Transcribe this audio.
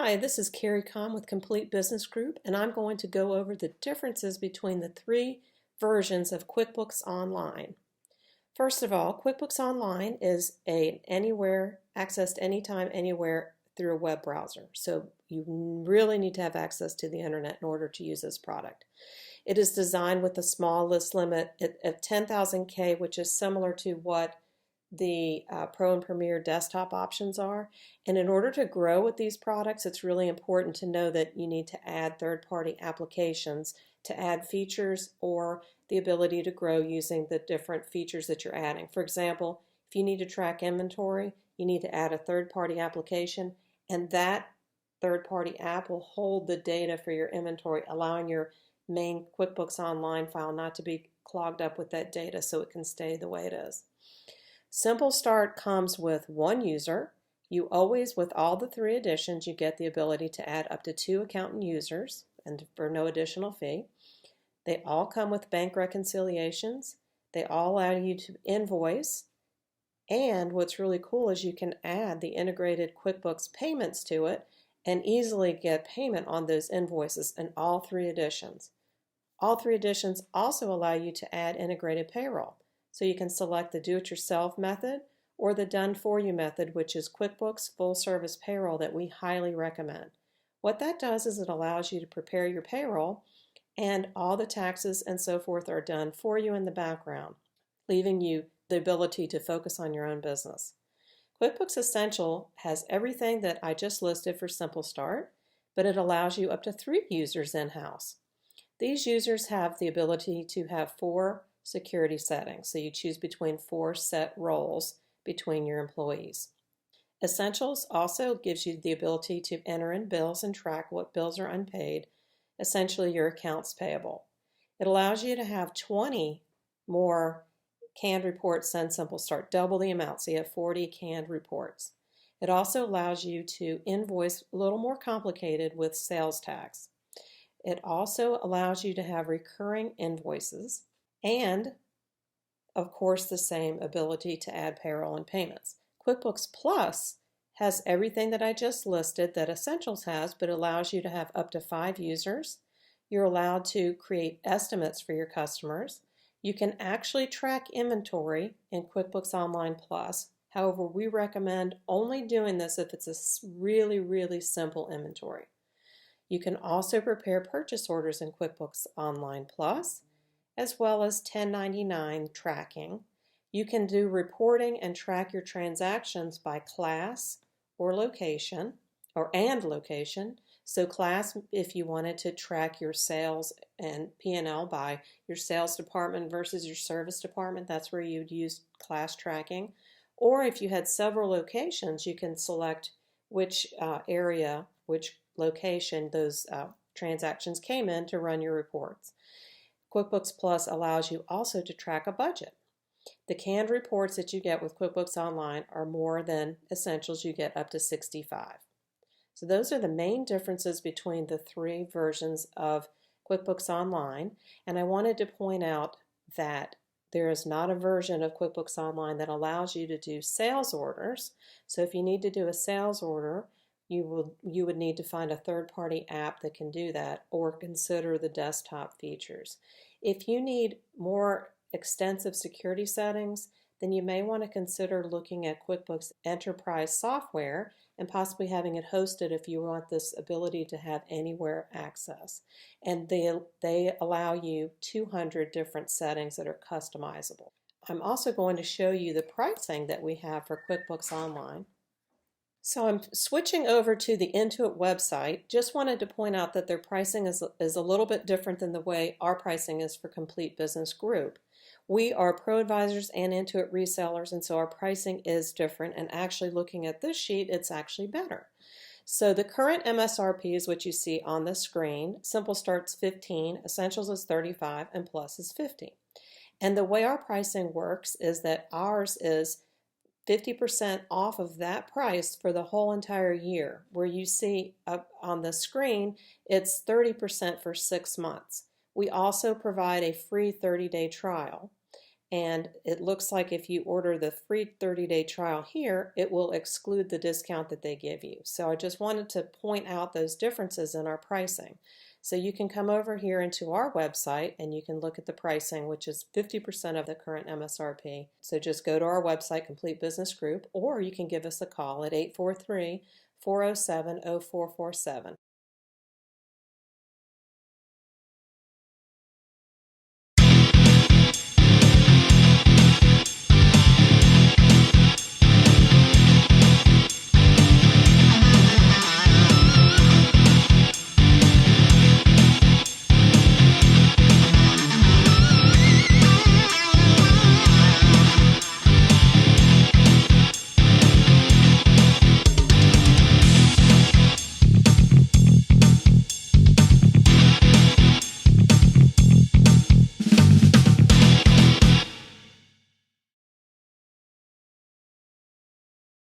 Hi, this is Carrie Com with Complete Business Group, and I'm going to go over the differences between the three versions of QuickBooks Online. First of all, QuickBooks Online is anywhere, accessed anytime, anywhere through a web browser. So you really need to have access to the internet in order to use this product. It is designed with a small list limit of 10,000 K, which is similar to what the Pro and Premier desktop options are. And in order to grow with these products, it's really important to know that you need to add third-party applications to add features or the ability to grow using the different features that you're adding. For example, if you need to track inventory, you need to add a third-party application, and that third-party app will hold the data for your inventory, allowing your main QuickBooks Online file not to be clogged up with that data so it can stay the way it is. Simple Start comes with one user. You always, with all the three editions, you get the ability to add up to 2 accountant users and for no additional fee. They all come with bank reconciliations. They all allow you to invoice. And what's really cool is you can add the integrated QuickBooks payments to it and easily get payment on those invoices in all 3 editions. All 3 editions also allow you to add integrated payroll. So you can select the do-it-yourself method or the done-for-you method, which is QuickBooks Full Service Payroll that we highly recommend. What that does is it allows you to prepare your payroll and all the taxes and so forth are done for you in the background, leaving you the ability to focus on your own business. QuickBooks Essential has everything that I just listed for Simple Start, but it allows you up to 3 users in-house. These users have the ability to have 4 security settings, so you choose between 4 set roles between your employees. Essentials also gives you the ability to enter in bills and track what bills are unpaid, essentially your accounts payable. It allows you to have 20 more canned reports than Simple Start, double the amount, so you have 40 canned reports. It also allows you to invoice a little more complicated with sales tax. It also allows you to have recurring invoices and, of course, the same ability to add payroll and payments. QuickBooks Plus has everything that I just listed that Essentials has, but allows you to have up to 5 users. You're allowed to create estimates for your customers. You can actually track inventory in QuickBooks Online Plus. However, we recommend only doing this if it's a really, really simple inventory. You can also prepare purchase orders in QuickBooks Online Plus, as well as 1099 tracking. You can do reporting and track your transactions by class or location, and location. So class, if you wanted to track your sales and P&L by your sales department versus your service department, that's where you'd use class tracking. Or if you had several locations, you can select which area, which location those transactions came in to run your reports. QuickBooks Plus allows you also to track a budget. The canned reports that you get with QuickBooks Online are more than Essentials. You get up to 65. So those are the main differences between the 3 versions of QuickBooks Online. And I wanted to point out that there is not a version of QuickBooks Online that allows you to do sales orders. So if you need to do a sales order, you would need to find a third-party app that can do that or consider the desktop features. If you need more extensive security settings, then you may want to consider looking at QuickBooks Enterprise software and possibly having it hosted if you want this ability to have anywhere access. And they allow you 200 different settings that are customizable. I'm also going to show you the pricing that we have for QuickBooks Online. So I'm switching over to the Intuit website. Just wanted to point out that their pricing is a little bit different than the way our pricing is for Complete Business Group. We are Pro Advisors and Intuit resellers, and so our pricing is different. And actually looking at this sheet, it's actually better. So the current MSRP is what you see on the screen. Simple Start's $15, Essentials is $35, and Plus is $50. And the way our pricing works is that ours is 50% off of that price for the whole entire year. Where you see up on the screen, it's 30% for 6 months. We also provide a free 30-day trial. And it looks like if you order the free 30-day trial here, it will exclude the discount that they give you. So I just wanted to point out those differences in our pricing. So you can come over here into our website and you can look at the pricing, which is 50% of the current MSRP. So just go to our website, Complete Business Group, or you can give us a call at 843-407-0447.